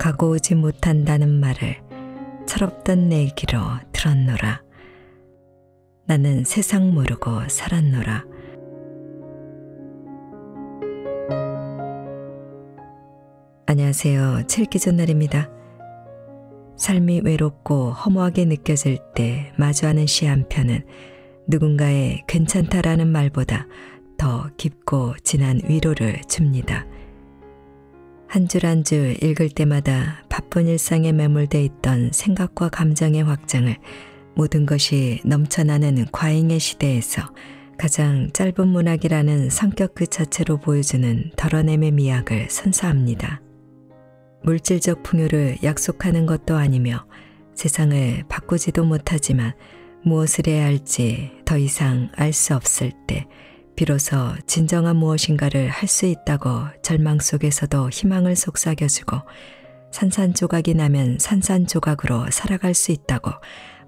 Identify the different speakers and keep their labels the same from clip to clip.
Speaker 1: 가고 오지 못한다는 말을 철없던 내 귀로 들었노라. 나는 세상 모르고 살았노라. 안녕하세요. 칠기존날입니다. 삶이 외롭고 허무하게 느껴질 때 마주하는 시 한 편은 누군가의 괜찮다라는 말보다 더 깊고 진한 위로를 줍니다. 한 줄 한 줄 읽을 때마다 바쁜 일상에 매몰돼 있던 생각과 감정의 확장을 모든 것이 넘쳐나는 과잉의 시대에서 가장 짧은 문학이라는 성격 그 자체로 보여주는 덜어냄의 미학을 선사합니다. 물질적 풍요를 약속하는 것도 아니며 세상을 바꾸지도 못하지만 무엇을 해야 할지 더 이상 알 수 없을 때 비로소 진정한 무엇인가를 할 수 있다고 절망 속에서도 희망을 속삭여주고 산산조각이 나면 산산조각으로 살아갈 수 있다고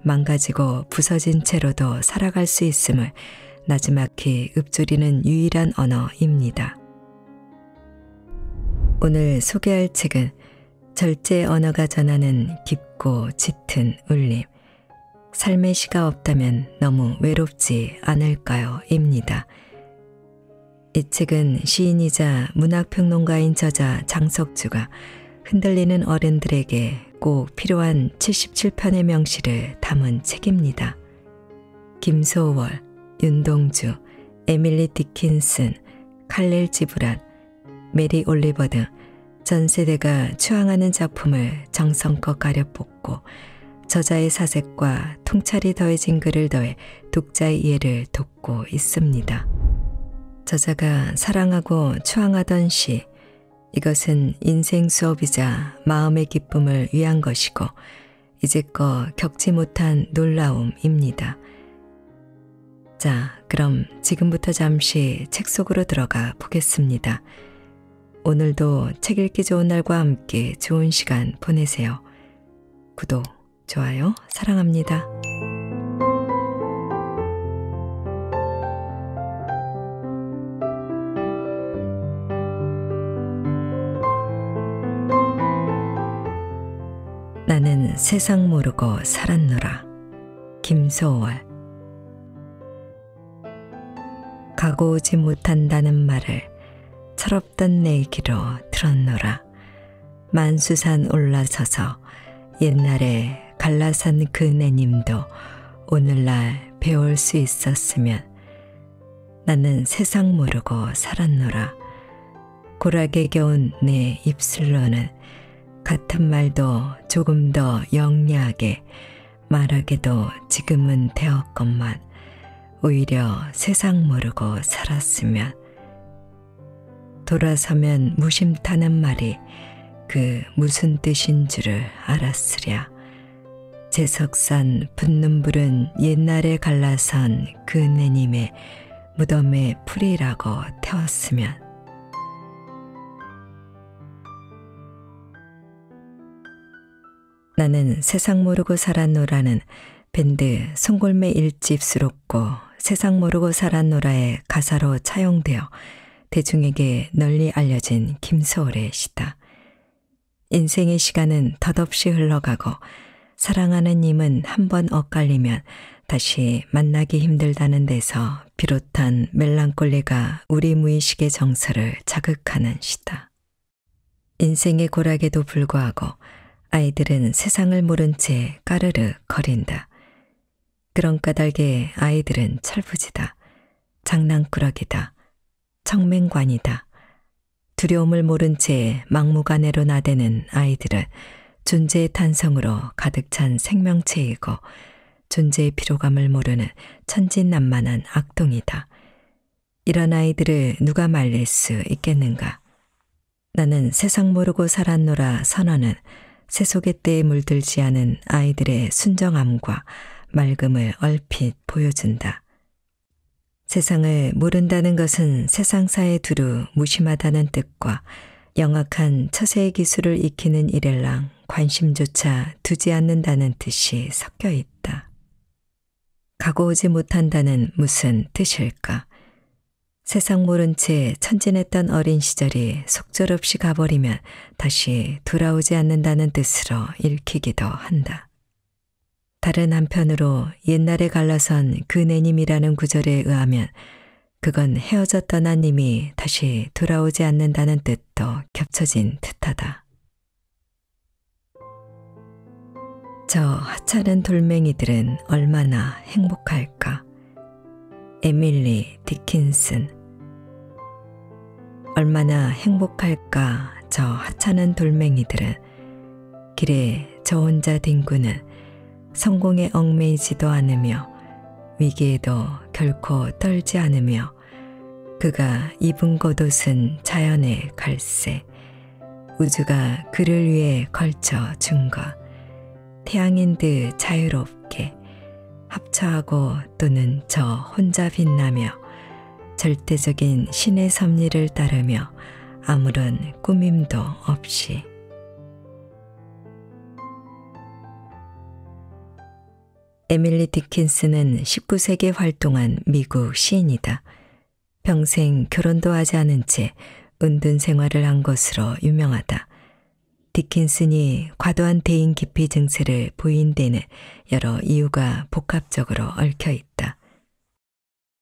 Speaker 1: 망가지고 부서진 채로도 살아갈 수 있음을 나지막히 읊조리는 유일한 언어입니다. 오늘 소개할 책은 절제 언어가 전하는 깊고 짙은 울림, 삶의 시가 없다면 너무 외롭지 않을까요? 입니다. 이 책은 시인이자 문학평론가인 저자 장석주가 흔들리는 어른들에게 꼭 필요한 77편의 명시를 담은 책입니다. 김소월, 윤동주, 에밀리 디킨슨, 칼릴 지브란, 메리 올리버 등 전 세대가 추앙하는 작품을 정성껏 가려뽑고 저자의 사색과 통찰이 더해진 글을 더해 독자의 이해를 돕고 있습니다. 저자가 사랑하고 추앙하던 시, 이것은 인생 수업이자 마음의 기쁨을 위한 것이고 이제껏 겪지 못한 놀라움입니다. 자, 그럼 지금부터 잠시 책 속으로 들어가 보겠습니다. 오늘도 책 읽기 좋은 날과 함께 좋은 시간 보내세요. 구독, 좋아요, 사랑합니다. 나는 세상 모르고 살았노라. 김소월. 가고 오지 못한다는 말을 철없던 내 귀로 들었노라. 만수산 올라서서 옛날에 갈라산 그 내님도 오늘날 배울 수 있었으면 나는 세상 모르고 살았노라. 고락에 겨운 내 입술로는 같은 말도 조금 더 영리하게 말하게도 지금은 되었건만 오히려 세상 모르고 살았으면 돌아서면 무심타는 말이 그 무슨 뜻인 줄을 알았으랴. 제석산 붓는불은 옛날에 갈라선 그 내님의 무덤에 풀이라고 태웠으면. 나는 세상 모르고 살았노라는 밴드 송골매 1집 수록곡 세상 모르고 살았노라의 가사로 차용되어 대중에게 널리 알려진 김소월의 시다. 인생의 시간은 덧없이 흘러가고 사랑하는 님은 한 번 엇갈리면 다시 만나기 힘들다는 데서 비롯한 멜랑콜리가 우리 무의식의 정서를 자극하는 시다. 인생의 고락에도 불구하고 아이들은 세상을 모른 채 까르르 거린다. 그런 까닭에 아이들은 철부지다. 장난꾸러기다. 청맹관이다. 두려움을 모른 채 막무가내로 나대는 아이들은 존재의 탄성으로 가득 찬 생명체이고 존재의 피로감을 모르는 천진난만한 악동이다. 이런 아이들을 누가 말릴 수 있겠는가? 나는 세상 모르고 살았노라 선언은 세속의 때에 물들지 않은 아이들의 순정함과 맑음을 얼핏 보여준다. 세상을 모른다는 것은 세상사에 두루 무심하다는 뜻과 영악한 처세의 기술을 익히는 일엘랑 관심조차 두지 않는다는 뜻이 섞여 있다. 가고 오지 못한다는 무슨 뜻일까? 세상 모른 채 천진했던 어린 시절이 속절없이 가버리면 다시 돌아오지 않는다는 뜻으로 읽히기도 한다. 다른 한편으로 옛날에 갈라선 그네님이라는 구절에 의하면 그건 헤어져 떠난 님이 다시 돌아오지 않는다는 뜻도 겹쳐진 듯하다. 저 하찮은 돌멩이들은 얼마나 행복할까. 에밀리 디킨슨. 얼마나 행복할까 저 하찮은 돌멩이들은. 길에 저 혼자 뒹구는 성공에 얽매이지도 않으며 위기에도 결코 떨지 않으며 그가 입은 겉옷은 자연의 갈색, 우주가 그를 위해 걸쳐 준 것, 태양인 듯 자유롭게 합쳐하고 또는 저 혼자 빛나며 절대적인 신의 섭리를 따르며 아무런 꾸밈도 없이. 에밀리 디킨슨은 19세기에 활동한 미국 시인이다. 평생 결혼도 하지 않은 채 은둔 생활을 한 것으로 유명하다. 디킨슨이 과도한 대인 기피 증세를 보인 데는 여러 이유가 복합적으로 얽혀 있다.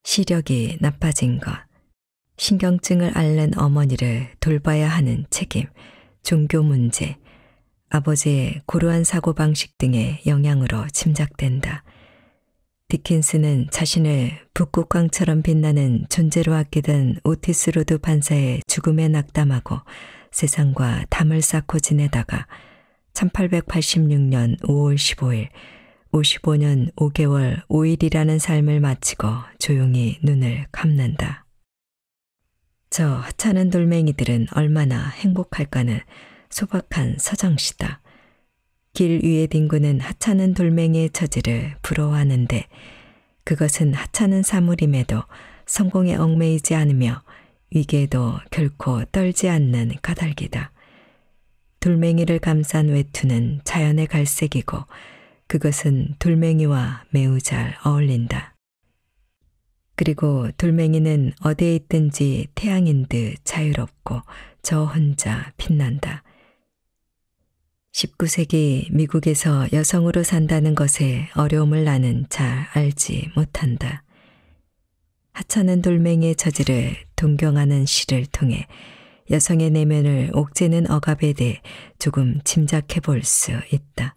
Speaker 1: 시력이 나빠진 것, 신경증을 앓는 어머니를 돌봐야 하는 책임, 종교 문제, 아버지의 고루한 사고방식 등의 영향으로 짐작된다. 디킨슨은 자신을 북극광처럼 빛나는 존재로 아끼던 오티스 로드 판사의 죽음에 낙담하고 세상과 담을 쌓고 지내다가 1886년 5월 15일, 55년 5개월 5일이라는 삶을 마치고 조용히 눈을 감는다. 저 하찮은 돌멩이들은 얼마나 행복할까는 소박한 서정시다. 길 위에 뒹구는 하찮은 돌멩이의 처지를 부러워하는데 그것은 하찮은 사물임에도 성공에 얽매이지 않으며 위기에도 결코 떨지 않는 까닭이다. 돌멩이를 감싼 외투는 자연의 갈색이고 그것은 돌멩이와 매우 잘 어울린다. 그리고 돌멩이는 어디에 있든지 태양인 듯 자유롭고 저 혼자 빛난다. 19세기 미국에서 여성으로 산다는 것에 어려움을 나는 잘 알지 못한다. 하찮은 돌멩이의 처지를 동경하는 시를 통해 여성의 내면을 옥죄는 억압에 대해 조금 짐작해 볼 수 있다.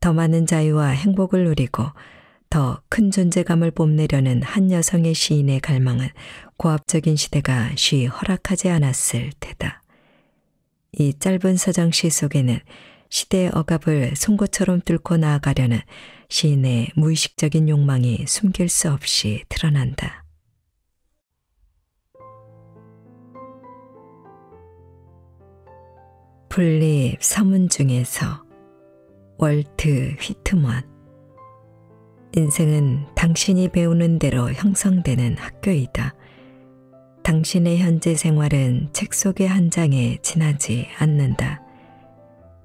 Speaker 1: 더 많은 자유와 행복을 누리고 더 큰 존재감을 뽐내려는 한 여성의 시인의 갈망은 고압적인 시대가 쉬 허락하지 않았을 테다. 이 짧은 서정시 속에는 시대의 억압을 송곳처럼 뚫고 나아가려는 시인의 무의식적인 욕망이 숨길 수 없이 드러난다. 분립 서문 중에서 월트 휘트먼. 인생은 당신이 배우는 대로 형성되는 학교이다. 당신의 현재 생활은 책 속의 한 장에 지나지 않는다.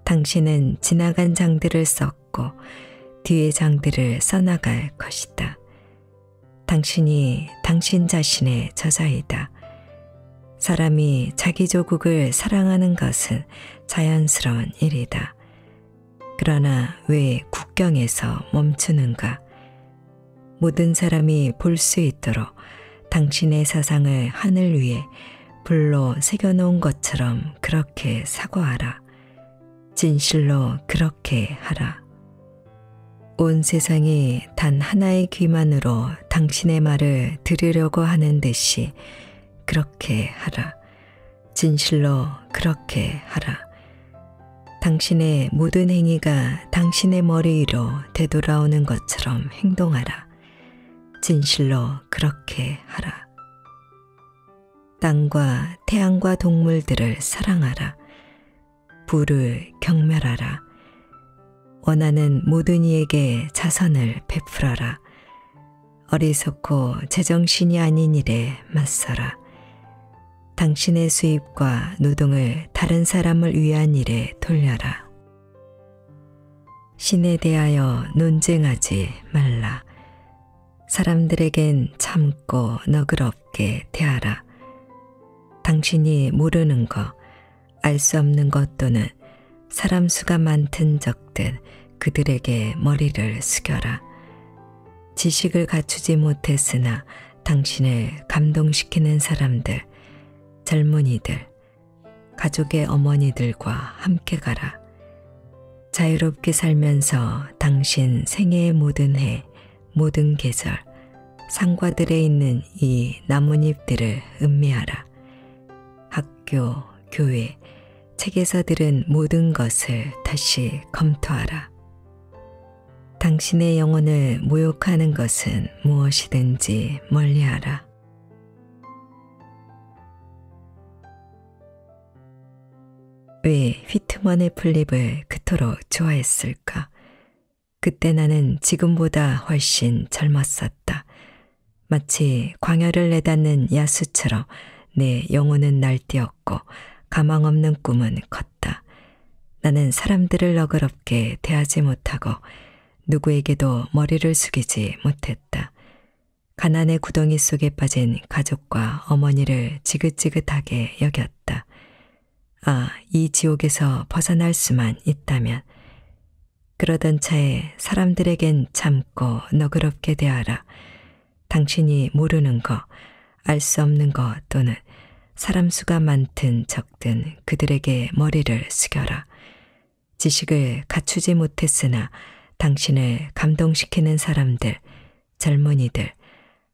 Speaker 1: 당신은 지나간 장들을 썼고 뒤의 장들을 써나갈 것이다. 당신이 당신 자신의 저자이다. 사람이 자기 조국을 사랑하는 것은 자연스러운 일이다. 그러나 왜 국경에서 멈추는가? 모든 사람이 볼 수 있도록 당신의 사상을 하늘 위에 불로 새겨놓은 것처럼 그렇게 사고하라. 진실로 그렇게 하라. 온 세상이 단 하나의 귀만으로 당신의 말을 들으려고 하는 듯이 그렇게 하라. 진실로 그렇게 하라. 당신의 모든 행위가 당신의 머리 위로 되돌아오는 것처럼 행동하라. 진실로 그렇게 하라. 땅과 태양과 동물들을 사랑하라. 부를 경멸하라. 원하는 모든 이에게 자선을 베풀어라. 어리석고 제정신이 아닌 일에 맞서라. 당신의 수입과 노동을 다른 사람을 위한 일에 돌려라. 신에 대하여 논쟁하지 말라. 사람들에겐 참고 너그럽게 대하라. 당신이 모르는 것, 알 수 없는 것 또는 사람 수가 많든 적든 그들에게 머리를 숙여라. 지식을 갖추지 못했으나 당신을 감동시키는 사람들, 젊은이들, 가족의 어머니들과 함께 가라. 자유롭게 살면서 당신 생애의 모든 해, 모든 계절, 상과들에 있는 이 나뭇잎들을 음미하라. 학교, 교회, 책에서 들은 모든 것을 다시 검토하라. 당신의 영혼을 모욕하는 것은 무엇이든지 멀리하라. 왜 휘트먼의 플립을 그토록 좋아했을까? 그때 나는 지금보다 훨씬 젊었었다. 마치 광야를 내닫는 야수처럼 내 영혼은 날뛰었고 가망 없는 꿈은 컸다. 나는 사람들을 너그럽게 대하지 못하고 누구에게도 머리를 숙이지 못했다. 가난의 구덩이 속에 빠진 가족과 어머니를 지긋지긋하게 여겼다. 아, 이 지옥에서 벗어날 수만 있다면. 그러던 차에 사람들에겐 참고 너그럽게 대하라. 당신이 모르는 것, 알 수 없는 것 또는 사람 수가 많든 적든 그들에게 머리를 숙여라. 지식을 갖추지 못했으나 당신을 감동시키는 사람들, 젊은이들,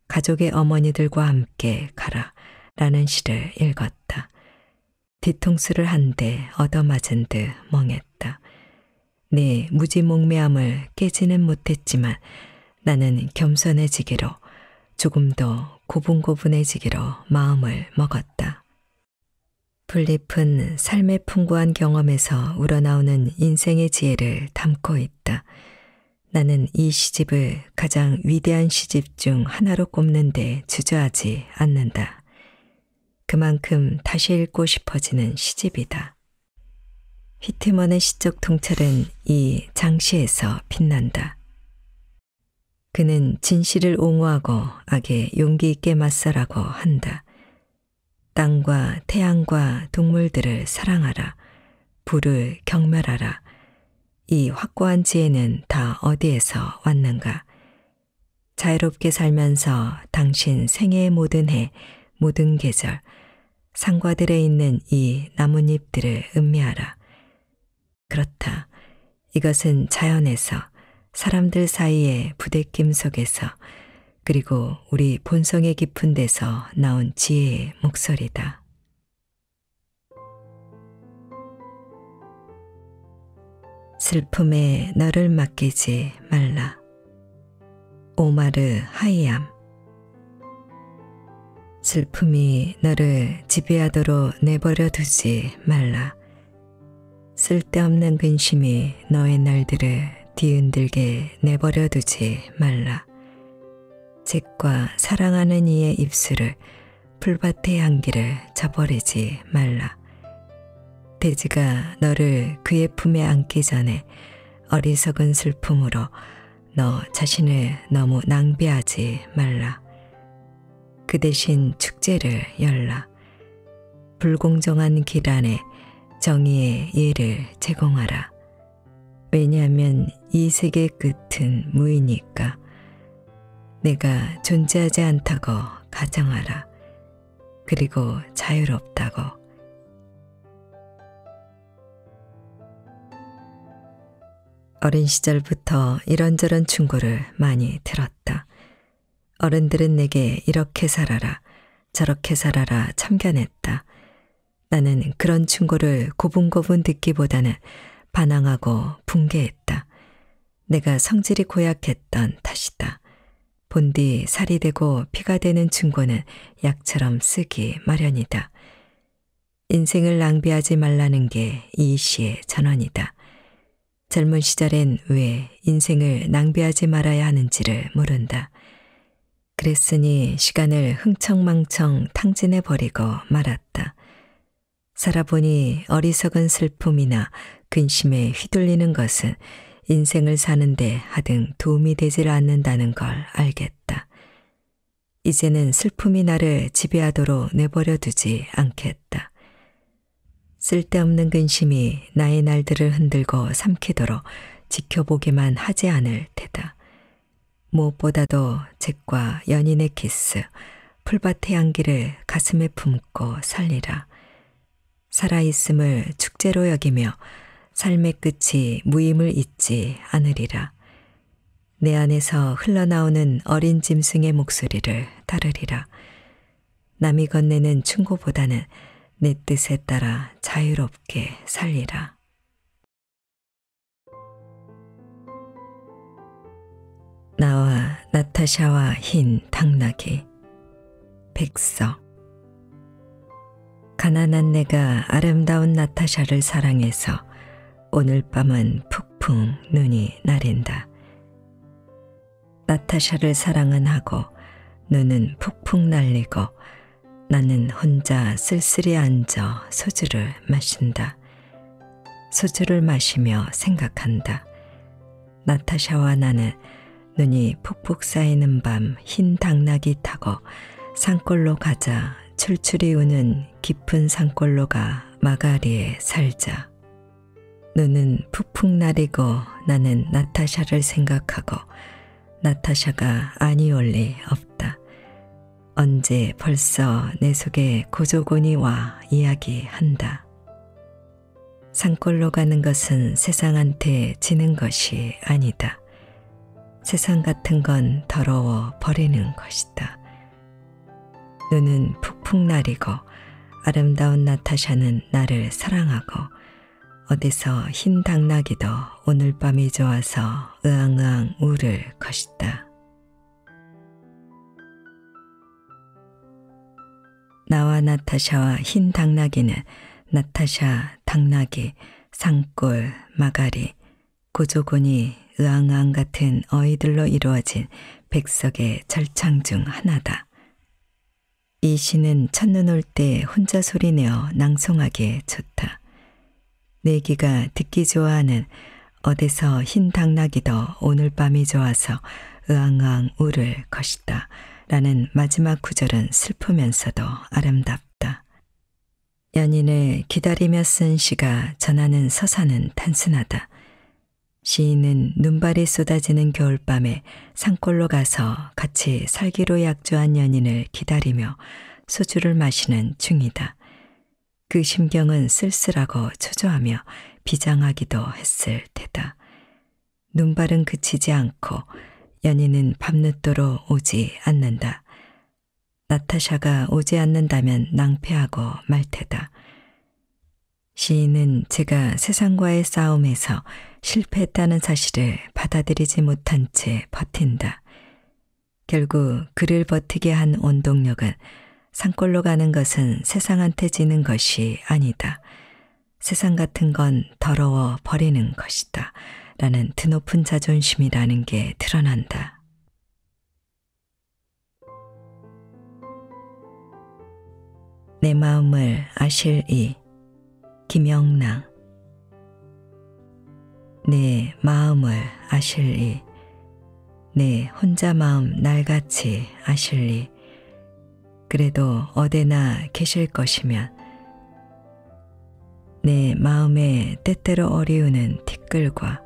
Speaker 1: 가족의 어머니들과 함께 가라 라는 시를 읽었다. 뒤통수를 한 대 얻어맞은 듯 멍했다. 내 무지몽매함을 깨지는 못했지만 나는 겸손해지기로, 조금 더 고분고분해지기로 마음을 먹었다. 플립은 삶의 풍부한 경험에서 우러나오는 인생의 지혜를 담고 있다. 나는 이 시집을 가장 위대한 시집 중 하나로 꼽는데 주저하지 않는다. 그만큼 다시 읽고 싶어지는 시집이다. 휘트먼의 시적 통찰은 이 장시에서 빛난다. 그는 진실을 옹호하고 악에 용기 있게 맞서라고 한다. 땅과 태양과 동물들을 사랑하라. 불을 경멸하라. 이 확고한 지혜는 다 어디에서 왔는가? 자유롭게 살면서 당신 생애의 모든 해, 모든 계절, 상과들에 있는 이 나뭇잎들을 음미하라. 그렇다. 이것은 자연에서, 사람들 사이의 부대낌 속에서, 그리고 우리 본성의 깊은 데서 나온 지혜의 목소리다. 슬픔에 너를 맡기지 말라. 오마르 하이암. 슬픔이 너를 지배하도록 내버려 두지 말라. 쓸데없는 근심이 너의 날들을 뒤흔들게 내버려 두지 말라. 잭과 사랑하는 이의 입술을, 풀밭의 향기를 저버리지 말라. 돼지가 너를 그의 품에 안기 전에 어리석은 슬픔으로 너 자신을 너무 낭비하지 말라. 그 대신 축제를 열라. 불공정한 길 안에 정의의 예를 제공하라. 왜냐하면 이 세계 끝은 무이니까. 내가 존재하지 않다고 가정하라. 그리고 자유롭다고. 어린 시절부터 이런저런 충고를 많이 들었다. 어른들은 내게 이렇게 살아라, 저렇게 살아라 참견했다. 나는 그런 충고를 고분고분 듣기보다는 반항하고 붕괴했다. 내가 성질이 고약했던 탓이다. 본디 살이 되고 피가 되는 충고는 약처럼 쓰기 마련이다. 인생을 낭비하지 말라는 게 이 시의 전언이다. 젊은 시절엔 왜 인생을 낭비하지 말아야 하는지를 모른다. 그랬으니 시간을 흥청망청 탕진해버리고 말았다. 살아보니 어리석은 슬픔이나 근심에 휘둘리는 것은 인생을 사는데 하등 도움이 되질 않는다는 걸 알겠다. 이제는 슬픔이 나를 지배하도록 내버려 두지 않겠다. 쓸데없는 근심이 나의 날들을 흔들고 삼키도록 지켜보기만 하지 않을 테다. 무엇보다도 잭과 연인의 키스, 풀밭의 향기를 가슴에 품고 살리라. 살아있음을 축제로 여기며 삶의 끝이 무임을 잊지 않으리라. 내 안에서 흘러나오는 어린 짐승의 목소리를 따르리라. 남이 건네는 충고보다는 내 뜻에 따라 자유롭게 살리라. 나와 나타샤와 흰 당나귀. 백석. 가난한 내가 아름다운 나타샤를 사랑해서 오늘 밤은 푹푹 눈이 내린다. 나타샤를 사랑은 하고 눈은 푹푹 날리고 나는 혼자 쓸쓸히 앉아 소주를 마신다. 소주를 마시며 생각한다. 나타샤와 나는 눈이 푹푹 쌓이는 밤 흰 당나귀 타고 산골로 가자. 출출이 우는 깊은 산골로가 마가리에 살자. 눈은 푹푹 나리고 나는 나타샤를 생각하고 나타샤가 아니올 리 없다. 언제 벌써 내 속에 고조곤이 와 이야기한다. 산골로 가는 것은 세상한테 지는 것이 아니다. 세상 같은 건 더러워 버리는 것이다. 눈은 푹푹 나리고 아름다운 나타샤는 나를 사랑하고 어디서 흰 당나귀도 오늘 밤이 좋아서 으앙으앙 울을 것이다. 나와 나타샤와 흰 당나귀는 나타샤, 당나귀, 산골, 마가리, 고조곤이 으앙으앙 같은 어휘들로 이루어진 백석의 절창 중 하나다. 이 시는 첫눈 올 때 혼자 소리내어 낭송하기에 좋다. 내 귀가 듣기 좋아하는 어디서 흰 당나귀도 오늘 밤이 좋아서 으앙으앙 울을 것이다 라는 마지막 구절은 슬프면서도 아름답다. 연인을 기다리며 쓴 시가 전하는 서사는 단순하다. 시인은 눈발이 쏟아지는 겨울밤에 산골로 가서 같이 살기로 약조한 연인을 기다리며 소주를 마시는 중이다. 그 심경은 쓸쓸하고 초조하며 비장하기도 했을 테다. 눈발은 그치지 않고 연인은 밤늦도록 오지 않는다. 나타샤가 오지 않는다면 낭패하고 말 테다. 시인은 제가 세상과의 싸움에서 실패했다는 사실을 받아들이지 못한 채 버틴다. 결국 그를 버티게 한 원동력은 산골로 가는 것은 세상한테 지는 것이 아니다. 세상 같은 건 더러워 버리는 것이다. 라는 드높은 자존심이라는 게 드러난다. 내 마음을 아실 이. 김영랑. 내 마음을 아실리. 내 혼자 마음 날같이 아실리. 그래도 어디나 계실 것이면 내 마음에 때때로 어리우는 티끌과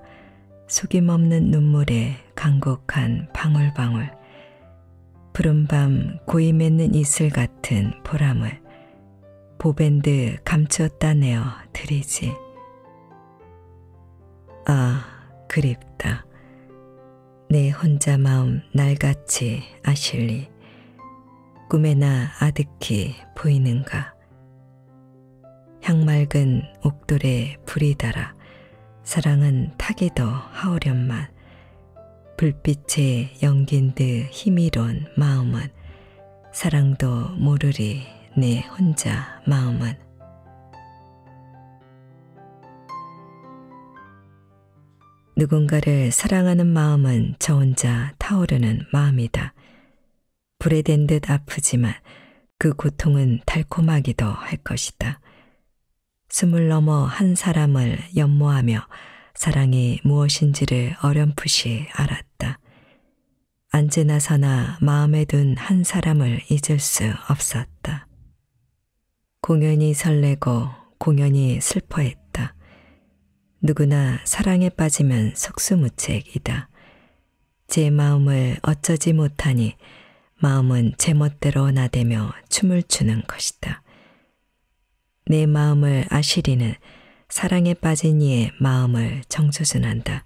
Speaker 1: 속임없는 눈물의 간곡한 방울방울, 푸른밤 고이 맺는 이슬 같은 보람을 보밴드 감추었다 내어 드리지. 아, 그립다. 내 혼자 마음 날같이 아실리. 꿈에나 아득히 보이는가. 향맑은 옥돌에 불이 달아 사랑은 타기도 하오련만. 불빛에 연긴 듯 희미로운 마음은 사랑도 모르리 내 혼자 마음은. 누군가를 사랑하는 마음은 저 혼자 타오르는 마음이다. 불에 댄 듯 아프지만 그 고통은 달콤하기도 할 것이다. 숨을 넘어 한 사람을 연모하며 사랑이 무엇인지를 어렴풋이 알았다. 언제나 서나 마음에 둔 한 사람을 잊을 수 없었다. 공연히 설레고 공연히 슬퍼했다. 누구나 사랑에 빠지면 속수무책이다. 제 마음을 어쩌지 못하니 마음은 제멋대로 나대며 춤을 추는 것이다. 내 마음을 아시리는 사랑에 빠진 이의 마음을 정조준한다.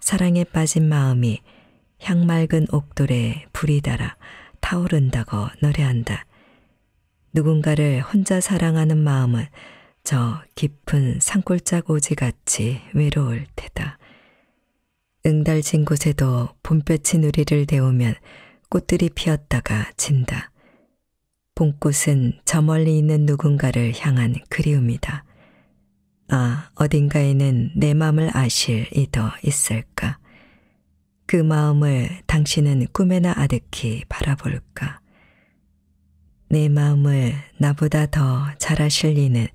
Speaker 1: 사랑에 빠진 마음이 향맑은 옥돌에 불이 달아 타오른다고 노래한다. 누군가를 혼자 사랑하는 마음은 저 깊은 산골짜기 오지같이 외로울 테다. 응달진 곳에도 봄볕이 누리를 데우면 꽃들이 피었다가 진다. 봄꽃은 저 멀리 있는 누군가를 향한 그리움이다. 아, 어딘가에는 내 마음을 아실 이도 있을까? 그 마음을 당신은 꿈에나 아득히 바라볼까? 내 마음을 나보다 더 잘 아실 이는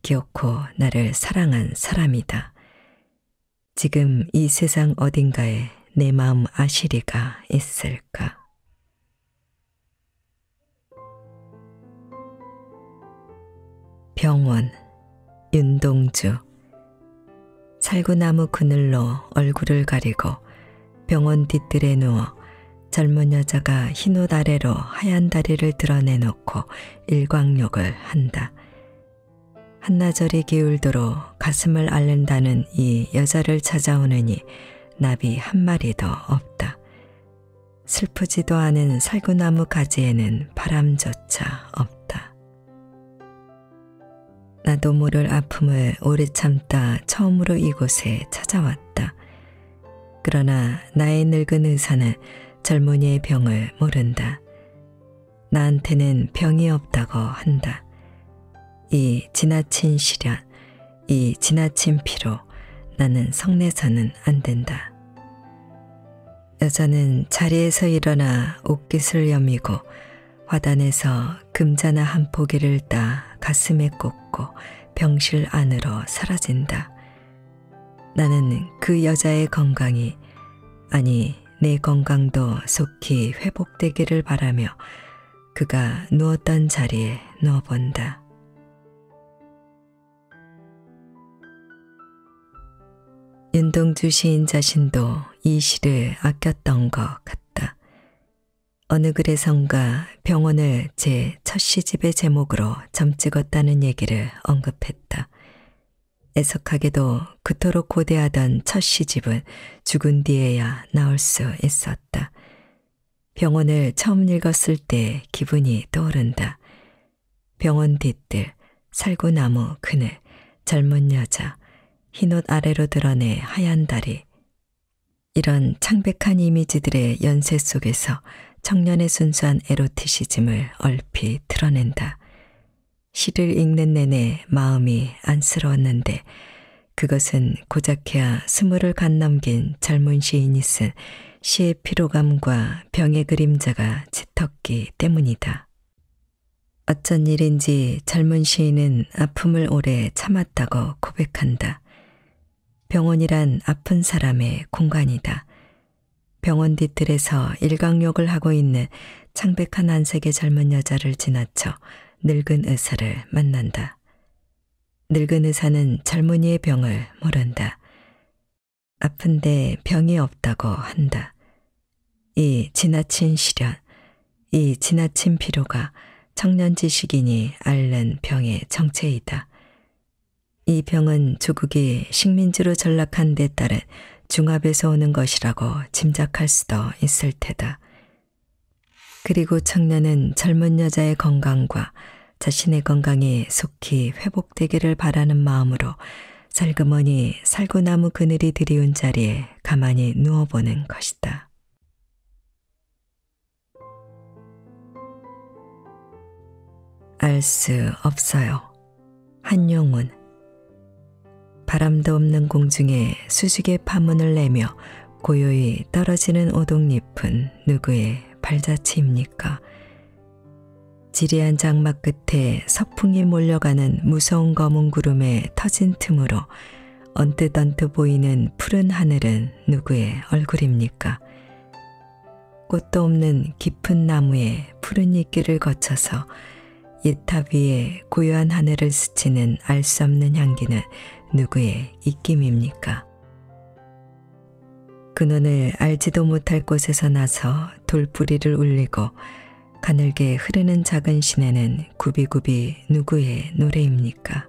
Speaker 1: 기어코 나를 사랑한 사람이다. 지금 이 세상 어딘가에 내 마음 아시리가 있을까? 병원, 윤동주. 살구나무 그늘로 얼굴을 가리고 병원 뒤뜰에 누워 젊은 여자가 흰옷 아래로 하얀 다리를 드러내놓고 일광욕을 한다. 한나절이 기울도록 가슴을 앓는다는 이 여자를 찾아오느니 나비 한 마리도 없다. 슬프지도 않은 살구나무 가지에는 바람조차 없다. 나도 모를 아픔을 오래 참다 처음으로 이곳에 찾아왔다. 그러나 나의 늙은 의사는 젊은이의 병을 모른다. 나한테는 병이 없다고 한다. 이 지나친 시련, 이 지나친 피로 나는 성내서는 안 된다. 여자는 자리에서 일어나 옷깃을 여미고 화단에서 금자나 한 포기를 따 가슴에 꽂고 병실 안으로 사라진다. 나는 그 여자의 건강이, 아니 내 건강도 속히 회복되기를 바라며 그가 누웠던 자리에 누워본다. 윤동주 시인 자신도 이 시를 아꼈던 것 같다. 어느 글에선가 병원을 제 첫 시집의 제목으로 점찍었다는 얘기를 언급했다. 애석하게도 그토록 고대하던 첫 시집은 죽은 뒤에야 나올 수 있었다. 병원을 처음 읽었을 때 기분이 떠오른다. 병원 뒤뜰, 살구나무 그늘, 젊은 여자, 흰옷 아래로 드러내 하얀 다리. 이런 창백한 이미지들의 연쇄 속에서 청년의 순수한 에로티시즘을 얼핏 드러낸다. 시를 읽는 내내 마음이 안쓰러웠는데 그것은 고작해야 20을 간 넘긴 젊은 시인이 쓴 시의 피로감과 병의 그림자가 짙었기 때문이다. 어쩐 일인지 젊은 시인은 아픔을 오래 참았다고 고백한다. 병원이란 아픈 사람의 공간이다. 병원 뒤뜰에서 일광욕을 하고 있는 창백한 안색의 젊은 여자를 지나쳐 늙은 의사를 만난다. 늙은 의사는 젊은이의 병을 모른다. 아픈데 병이 없다고 한다. 이 지나친 시련, 이 지나친 피로가 청년지식인이 앓는 병의 정체이다. 이 병은 조국이 식민지로 전락한 데 따른 중압에서 오는 것이라고 짐작할 수도 있을 테다. 그리고 청년은 젊은 여자의 건강과 자신의 건강이 속히 회복되기를 바라는 마음으로 살그머니 살구나무 그늘이 드리운 자리에 가만히 누워보는 것이다. 알 수 없어요. 한용운. 바람도 없는 공중에 수직의 파문을 내며 고요히 떨어지는 오동잎은 누구의 발자취입니까? 지리한 장막 끝에 서풍이 몰려가는 무서운 검은 구름의 터진 틈으로 언뜻 보이는 푸른 하늘은 누구의 얼굴입니까? 꽃도 없는 깊은 나무의 푸른 잎길을 거쳐서 옛탑 위에 고요한 하늘을 스치는 알 수 없는 향기는 누구의 입김입니까? 근원을 알지도 못할 곳에서 나서 돌뿌리를 울리고 가늘게 흐르는 작은 시내는 굽이굽이 누구의 노래입니까?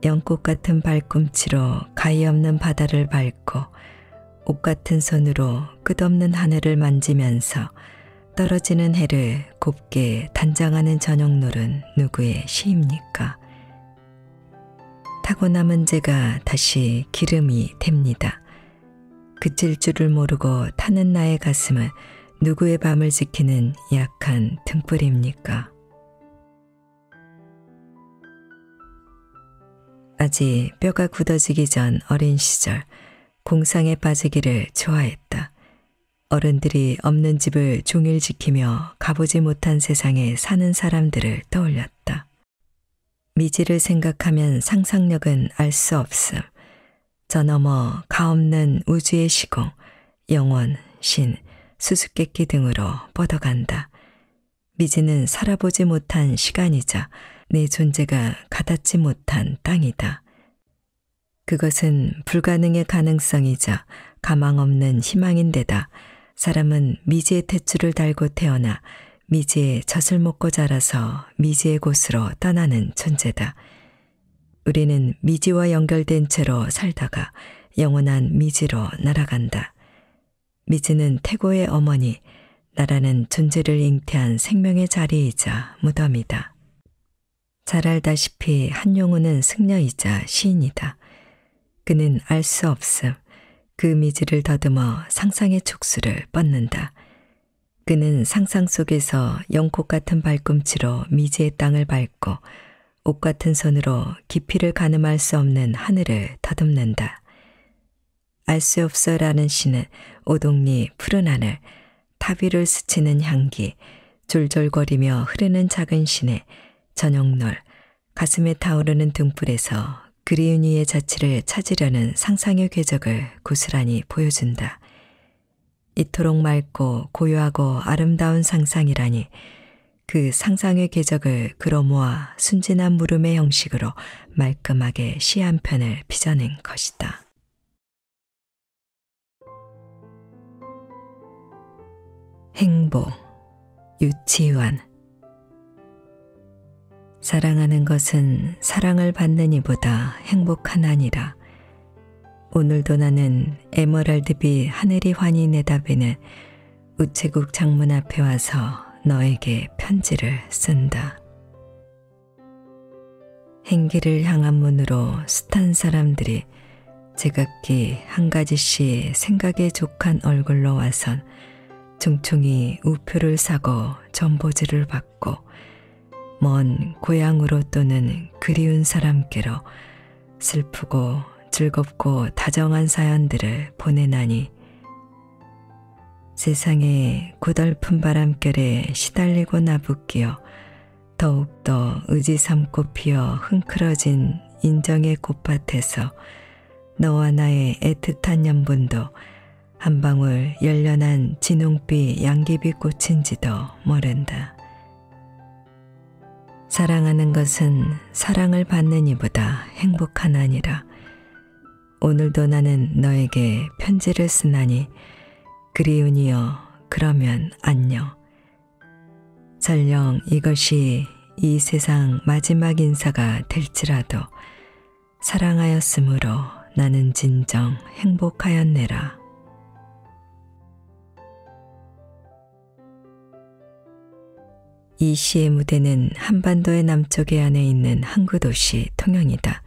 Speaker 1: 연꽃 같은 발꿈치로 가히 없는 바다를 밟고 옷 같은 손으로 끝없는 하늘을 만지면서 떨어지는 해를 곱게 단장하는 저녁놀은 누구의 시입니까? 타고 남은 재가 다시 기름이 됩니다. 그칠 줄을 모르고 타는 나의 가슴은 누구의 밤을 지키는 약한 등불입니까? 아직 뼈가 굳어지기 전 어린 시절 공상에 빠지기를 좋아했다. 어른들이 없는 집을 종일 지키며 가보지 못한 세상에 사는 사람들을 떠올렸다. 미지를 생각하면 상상력은 알 수 없음. 저 너머 가없는 우주의 시공, 영원, 신, 수수께끼 등으로 뻗어간다. 미지는 살아보지 못한 시간이자 내 존재가 가닿지 못한 땅이다. 그것은 불가능의 가능성이자 가망 없는 희망인데다 사람은 미지의 탯줄을 달고 태어나 미지의 젖을 먹고 자라서 미지의 곳으로 떠나는 존재다. 우리는 미지와 연결된 채로 살다가 영원한 미지로 날아간다. 미지는 태고의 어머니, 나라는 존재를 잉태한 생명의 자리이자 무덤이다. 잘 알다시피 한용우는 승려이자 시인이다. 그는 알 수 없음. 그 미지를 더듬어 상상의 촉수를 뻗는다. 그는 상상 속에서 연꽃 같은 발꿈치로 미지의 땅을 밟고 옷 같은 손으로 깊이를 가늠할 수 없는 하늘을 더듬는다. 알 수 없어라는 시는 오동리 푸른 하늘, 탑 위를 스치는 향기, 졸졸거리며 흐르는 작은 시내, 저녁놀, 가슴에 타오르는 등불에서 그리운 이의 자취를 찾으려는 상상의 궤적을 고스란히 보여준다. 이토록 맑고 고요하고 아름다운 상상이라니 그 상상의 궤적을 끌어모아 순진한 물음의 형식으로 말끔하게 시 한 편을 빚어낸 것이다. 행복, 유치원. 사랑하는 것은 사랑을 받는 이보다 행복하나니라. 오늘도 나는 에메랄드빛 하늘이 환히 내다보는 우체국 창문 앞에 와서 너에게 편지를 쓴다. 행기를 향한 문으로 숱한 사람들이 제각기 한 가지씩 생각에 족한 얼굴로 와선 종총이 우표를 사고 전보지를 받고 먼 고향으로 또는 그리운 사람께로 슬프고 즐겁고 다정한 사연들을 보내나니 세상의 고달픈 바람결에 시달리고 나부끼어 더욱더 의지 삼고 피어 흥크러진 인정의 꽃밭에서 너와 나의 애틋한 연분도 한 방울 열련한 진홍빛 양귀비 꽃인지도 모른다. 사랑하는 것은 사랑을 받는 이보다 행복하나니라. 오늘도 나는 너에게 편지를 쓰나니 그리운이여 그러면 안녕. 설령 이것이 이 세상 마지막 인사가 될지라도 사랑하였으므로 나는 진정 행복하였네라. 이 시의 무대는 한반도의 남쪽에 안에 있는 항구 도시 통영이다.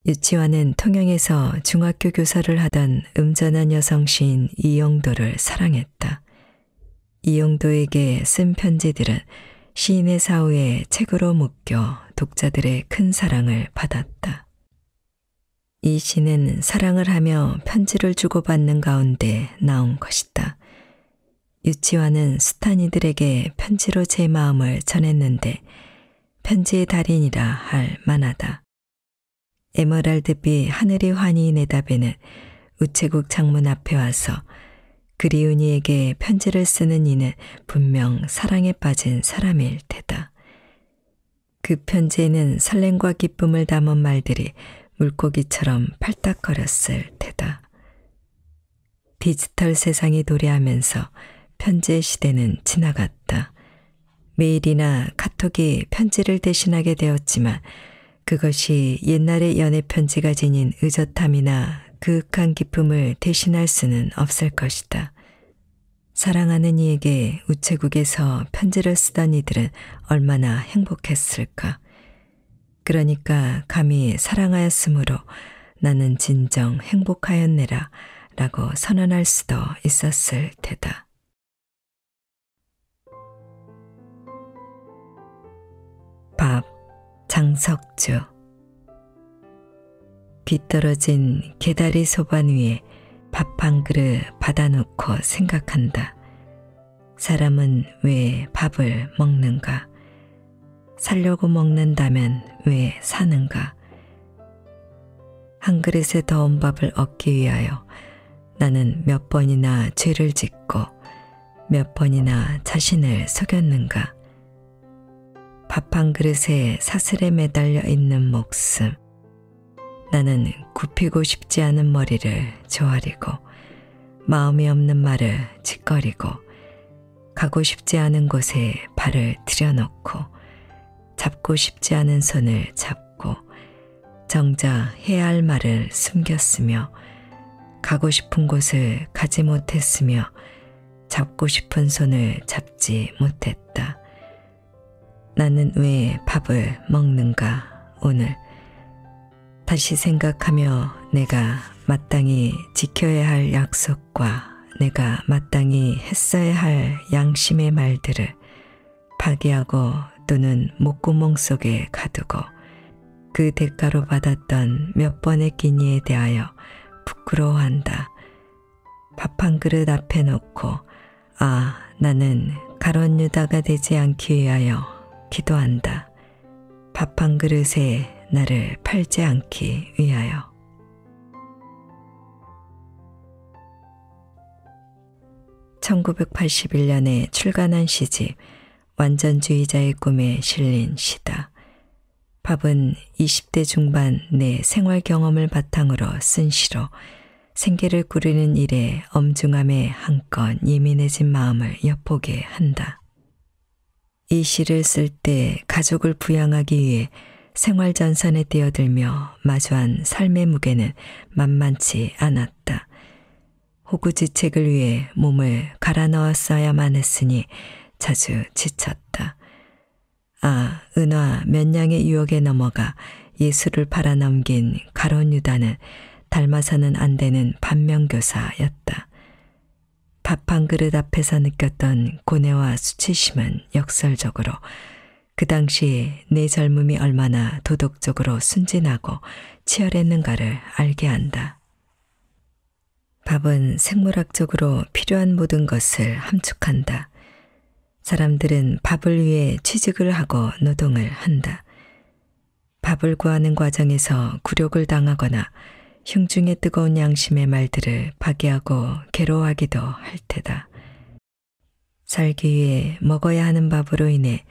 Speaker 1: 유치원은 통영에서 중학교 교사를 하던 음전한 여성 시인 이영도를 사랑했다. 이영도에게 쓴 편지들은 시인의 사후에 책으로 묶여 독자들의 큰 사랑을 받았다. 이 시는 사랑을 하며 편지를 주고받는 가운데 나온 것이다. 유치원은 숱한 이들에게 편지로 제 마음을 전했는데 편지의 달인이라 할 만하다. 에메랄드빛 하늘이 환히 내다보는 우체국 창문 앞에 와서 그리운 이에게 편지를 쓰는 이는 분명 사랑에 빠진 사람일 테다. 그 편지에는 설렘과 기쁨을 담은 말들이 물고기처럼 팔딱거렸을 테다. 디지털 세상이 도래하면서 편지의 시대는 지나갔다. 메일이나 카톡이 편지를 대신하게 되었지만 그것이 옛날의 연애 편지가 지닌 의젓함이나 그윽한 기쁨을 대신할 수는 없을 것이다. 사랑하는 이에게 우체국에서 편지를 쓰던 이들은 얼마나 행복했을까. 그러니까 감히 사랑하였으므로 나는 진정 행복하였네라 라고 선언할 수도 있었을 테다. 밥, 장석주. 귀떨어진 개다리 소반 위에 밥 한 그릇 받아놓고 생각한다. 사람은 왜 밥을 먹는가? 살려고 먹는다면 왜 사는가? 한 그릇의 더운 밥을 얻기 위하여 나는 몇 번이나 죄를 짓고 몇 번이나 자신을 속였는가? 밥 한 그릇에 사슬에 매달려 있는 목숨. 나는 굽히고 싶지 않은 머리를 조아리고 마음이 없는 말을 짓거리고 가고 싶지 않은 곳에 발을 들여놓고 잡고 싶지 않은 손을 잡고 정작 해야 할 말을 숨겼으며 가고 싶은 곳을 가지 못했으며 잡고 싶은 손을 잡지 못했다. 나는 왜 밥을 먹는가 오늘. 다시 생각하며 내가 마땅히 지켜야 할 약속과 내가 마땅히 했어야 할 양심의 말들을 파기하고 또는 목구멍 속에 가두고 그 대가로 받았던 몇 번의 끼니에 대하여 부끄러워한다. 밥 한 그릇 앞에 놓고 나는 가론 유다가 되지 않기 위하여 기도한다. 밥 한 그릇에 나를 팔지 않기 위하여. (1981년에) 출간한 시집 완전주의자의 꿈에 실린 시다. 밥은 20대 중반 내 생활 경험을 바탕으로 쓴 시로 생계를 꾸리는 일에 엄중함에 한껏 예민해진 마음을 엿보게 한다. 이 시를 쓸 때 가족을 부양하기 위해 생활전선에 뛰어들며 마주한 삶의 무게는 만만치 않았다. 호구지책을 위해 몸을 갈아 넣었어야만 했으니 자주 지쳤다. 은화 몇 냥의 유혹에 넘어가 예수를 팔아넘긴 가론 유다는 닮아서는 안 되는 반면교사였다. 밥 한 그릇 앞에서 느꼈던 고뇌와 수치심은 역설적으로 그 당시 내 젊음이 얼마나 도덕적으로 순진하고 치열했는가를 알게 한다. 밥은 생물학적으로 필요한 모든 것을 함축한다. 사람들은 밥을 위해 취직을 하고 노동을 한다. 밥을 구하는 과정에서 굴욕을 당하거나 흉중의 뜨거운 양심의 말들을 파괴하고 괴로워하기도 할 테다. 살기 위해 먹어야 하는 밥으로 인해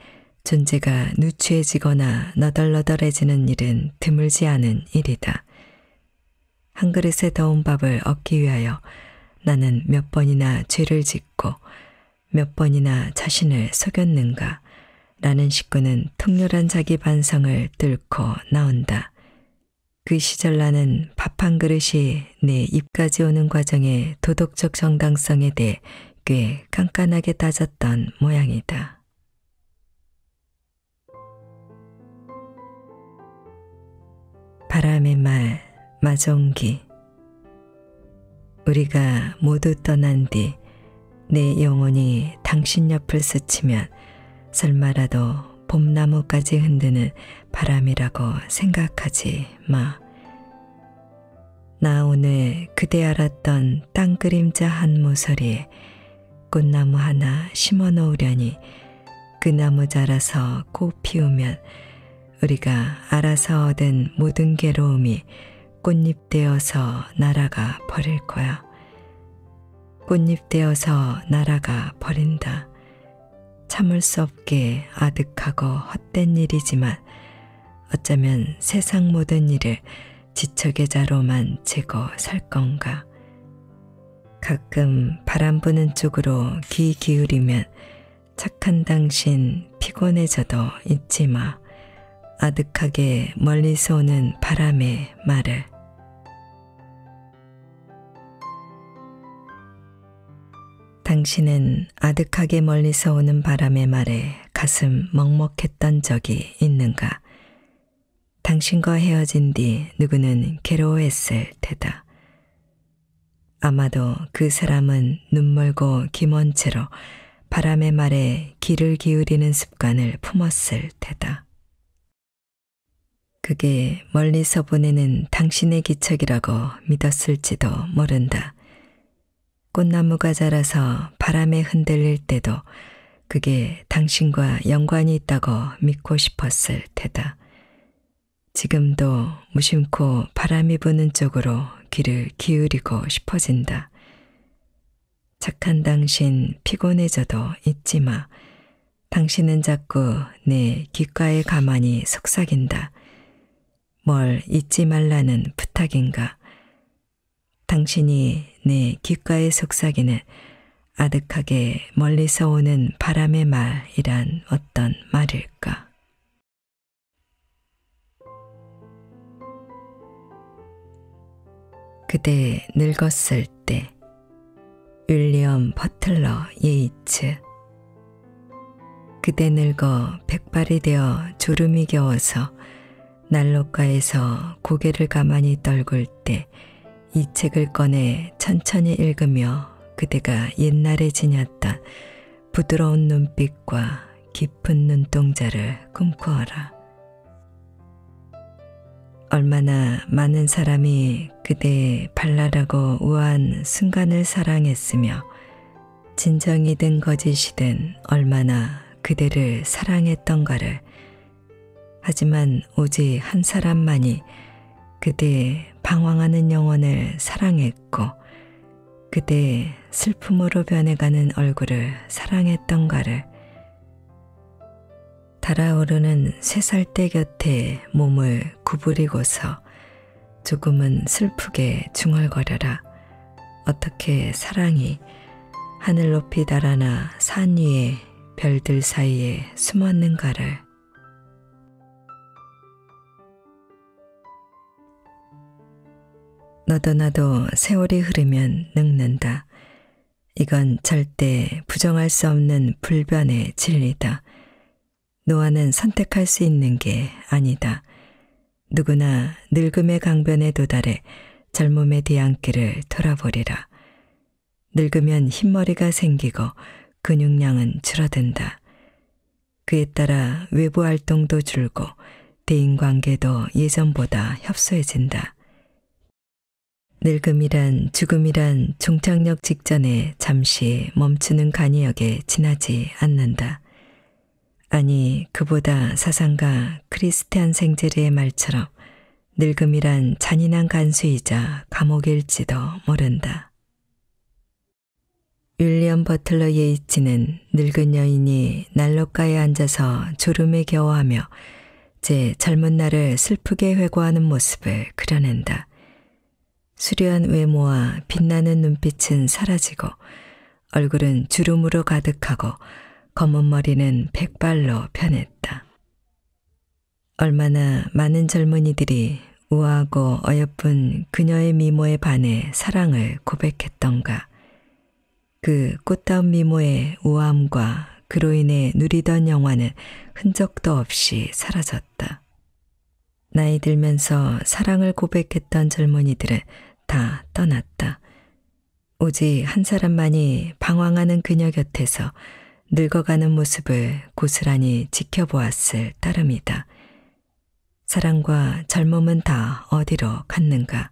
Speaker 1: 존재가 누추해지거나 너덜너덜해지는 일은 드물지 않은 일이다. 한 그릇의 더운 밥을 얻기 위하여 나는 몇 번이나 죄를 짓고 몇 번이나 자신을 속였는가 라는 식구는 통렬한 자기 반성을 뚫고 나온다. 그 시절 나는 밥 한 그릇이 내 입까지 오는 과정의 도덕적 정당성에 대해 꽤 깐깐하게 따졌던 모양이다. 바람의 말, 마종기. 우리가 모두 떠난 뒤 내 영혼이 당신 옆을 스치면 설마라도 봄나무까지 흔드는 바람이라고 생각하지 마. 나 오늘 그대 알았던 땅 그림자 한 모서리에 꽃나무 하나 심어 놓으려니 그 나무 자라서 꽃 피우면 우리가 알아서 얻은 모든 괴로움이 꽃잎 되어서 날아가 버릴 거야. 꽃잎 되어서 날아가 버린다. 참을 수 없게 아득하고 헛된 일이지만 어쩌면 세상 모든 일을 지척의자로만 재고 살 건가. 가끔 바람 부는 쪽으로 귀 기울이면 착한 당신 피곤해져도 잊지 마. 아득하게 멀리서 오는 바람의 말을. 당신은 아득하게 멀리서 오는 바람의 말에 가슴 먹먹했던 적이 있는가? 당신과 헤어진 뒤 누구는 괴로워했을 테다. 아마도 그 사람은 눈멀고 김언 채로 바람의 말에 귀를 기울이는 습관을 품었을 테다. 그게 멀리서 보내는 당신의 기척이라고 믿었을지도 모른다. 꽃나무가 자라서 바람에 흔들릴 때도 그게 당신과 연관이 있다고 믿고 싶었을 테다. 지금도 무심코 바람이 부는 쪽으로 귀를 기울이고 싶어진다. 착한 당신 피곤해져도 잊지 마. 당신은 자꾸 내 귓가에 가만히 속삭인다. 뭘 잊지 말라는 부탁인가? 당신이 내 귓가에 속삭이는 아득하게 멀리서 오는 바람의 말이란 어떤 말일까? 그대 늙었을 때. 윌리엄 버틀러 예이츠. 그대 늙어 백발이 되어 졸음이 겨워서 난로가에서 고개를 가만히 떨굴 때 이 책을 꺼내 천천히 읽으며 그대가 옛날에 지녔던 부드러운 눈빛과 깊은 눈동자를 꿈꾸어라. 얼마나 많은 사람이 그대의 발랄하고 우아한 순간을 사랑했으며 진정이든 거짓이든 얼마나 그대를 사랑했던가를. 하지만 오직 한 사람만이 그대의 방황하는 영혼을 사랑했고 그대의 슬픔으로 변해가는 얼굴을 사랑했던가를. 달아오르는 쇠살대 곁에 몸을 구부리고서 조금은 슬프게 중얼거려라. 어떻게 사랑이 하늘 높이 달아나 산 위에 별들 사이에 숨었는가를. 너도 나도 세월이 흐르면 늙는다. 이건 절대 부정할 수 없는 불변의 진리다. 노화는 선택할 수 있는 게 아니다. 누구나 늙음의 강변에 도달해 젊음의 뒤안길을 돌아보리라. 늙으면 흰머리가 생기고 근육량은 줄어든다. 그에 따라 외부 활동도 줄고 대인관계도 예전보다 협소해진다. 늙음이란 죽음이란 종착역 직전에 잠시 멈추는 간이역에 지나지 않는다. 아니, 그보다 사상가 크리스티안 생제르의 말처럼 늙음이란 잔인한 간수이자 감옥일지도 모른다. 윌리엄 버틀러 예이츠는 늙은 여인이 난로가에 앉아서 졸음에 겨워하며 제 젊은 날을 슬프게 회고하는 모습을 그려낸다. 수려한 외모와 빛나는 눈빛은 사라지고 얼굴은 주름으로 가득하고 검은 머리는 백발로 변했다. 얼마나 많은 젊은이들이 우아하고 어여쁜 그녀의 미모에 반해 사랑을 고백했던가. 그 꽃다운 미모의 우아함과 그로 인해 누리던 영화는 흔적도 없이 사라졌다. 나이 들면서 사랑을 고백했던 젊은이들은 다 떠났다. 오직 한 사람만이 방황하는 그녀 곁에서 늙어가는 모습을 고스란히 지켜보았을 따름이다. 사랑과 젊음은 다 어디로 갔는가?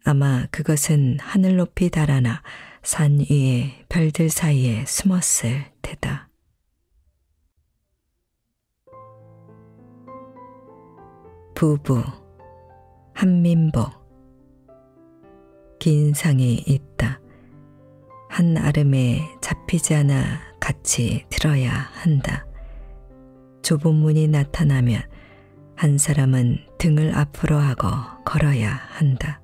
Speaker 1: 아마 그것은 하늘 높이 달아나 산 위에 별들 사이에 숨었을 테다. 부부, 한민복. 긴 상이 있다. 한 아름에 잡히지 않아 같이 들어야 한다. 좁은 문이 나타나면 한 사람은 등을 앞으로 하고 걸어야 한다.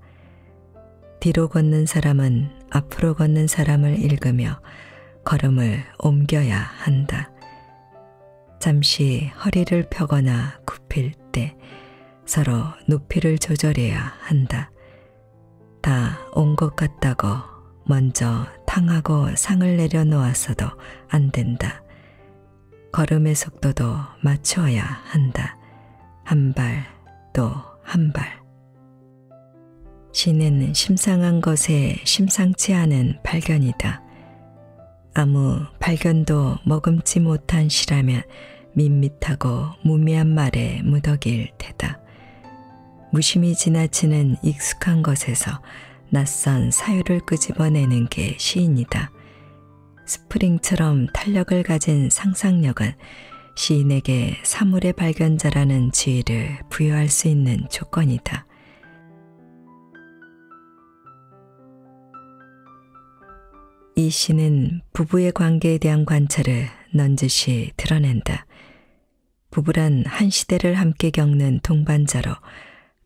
Speaker 1: 뒤로 걷는 사람은 앞으로 걷는 사람을 읽으며 걸음을 옮겨야 한다. 잠시 허리를 펴거나 굽힐 때 서로 높이를 조절해야 한다. 다 온 것 같다고 먼저 탕하고 상을 내려놓았어도 안 된다. 걸음의 속도도 맞추어야 한다. 한 발 또 한 발. 시는 심상한 것에 심상치 않은 발견이다. 아무 발견도 머금지 못한 시라면 밋밋하고 무미한 말의 무더기일 테다. 무심히 지나치는 익숙한 것에서 낯선 사유를 끄집어내는 게 시인이다. 스프링처럼 탄력을 가진 상상력은 시인에게 사물의 발견자라는 지위를 부여할 수 있는 조건이다. 이 시는 부부의 관계에 대한 관찰을 넌지시 드러낸다. 부부란 한 시대를 함께 겪는 동반자로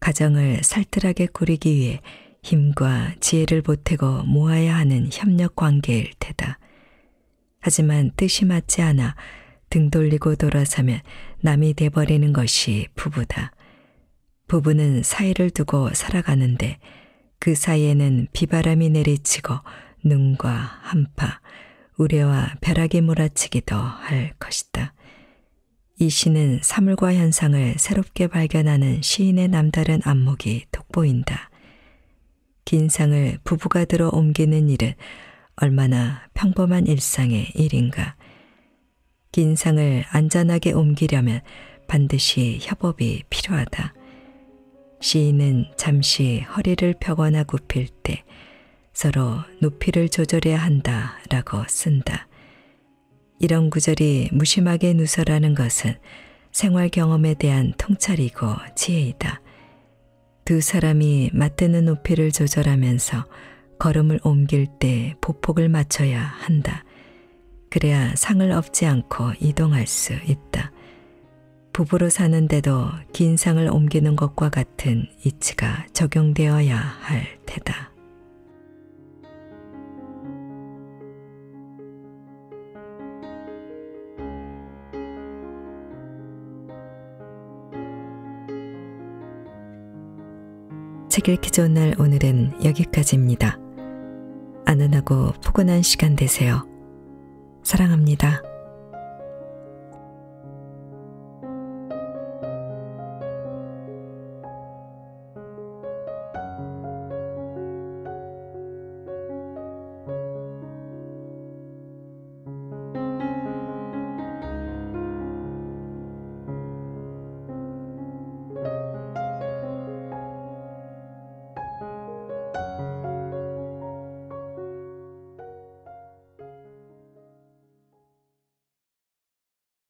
Speaker 1: 가정을 살뜰하게 꾸리기 위해 힘과 지혜를 보태고 모아야 하는 협력 관계일 테다. 하지만 뜻이 맞지 않아 등 돌리고 돌아서면 남이 돼버리는 것이 부부다. 부부는 사이를 두고 살아가는데 그 사이에는 비바람이 내리치고 눈과 한파, 우레와 벼락이 몰아치기도 할 것이다. 이 시는 사물과 현상을 새롭게 발견하는 시인의 남다른 안목이 돋보인다. 긴 상을 부부가 들어 옮기는 일은 얼마나 평범한 일상의 일인가. 긴 상을 안전하게 옮기려면 반드시 협업이 필요하다. 시인은 잠시 허리를 펴거나 굽힐 때 서로 높이를 조절해야 한다라고 쓴다. 이런 구절이 무심하게 누설하는 것은 생활 경험에 대한 통찰이고 지혜이다. 두 사람이 맞드는 높이를 조절하면서 걸음을 옮길 때 보폭을 맞춰야 한다. 그래야 상을 엎지 않고 이동할 수 있다. 부부로 사는데도 긴 상을 옮기는 것과 같은 이치가 적용되어야 할 테다. 책 읽기 좋은 날 오늘은 여기까지입니다. 안전하고 포근한 시간 되세요. 사랑합니다.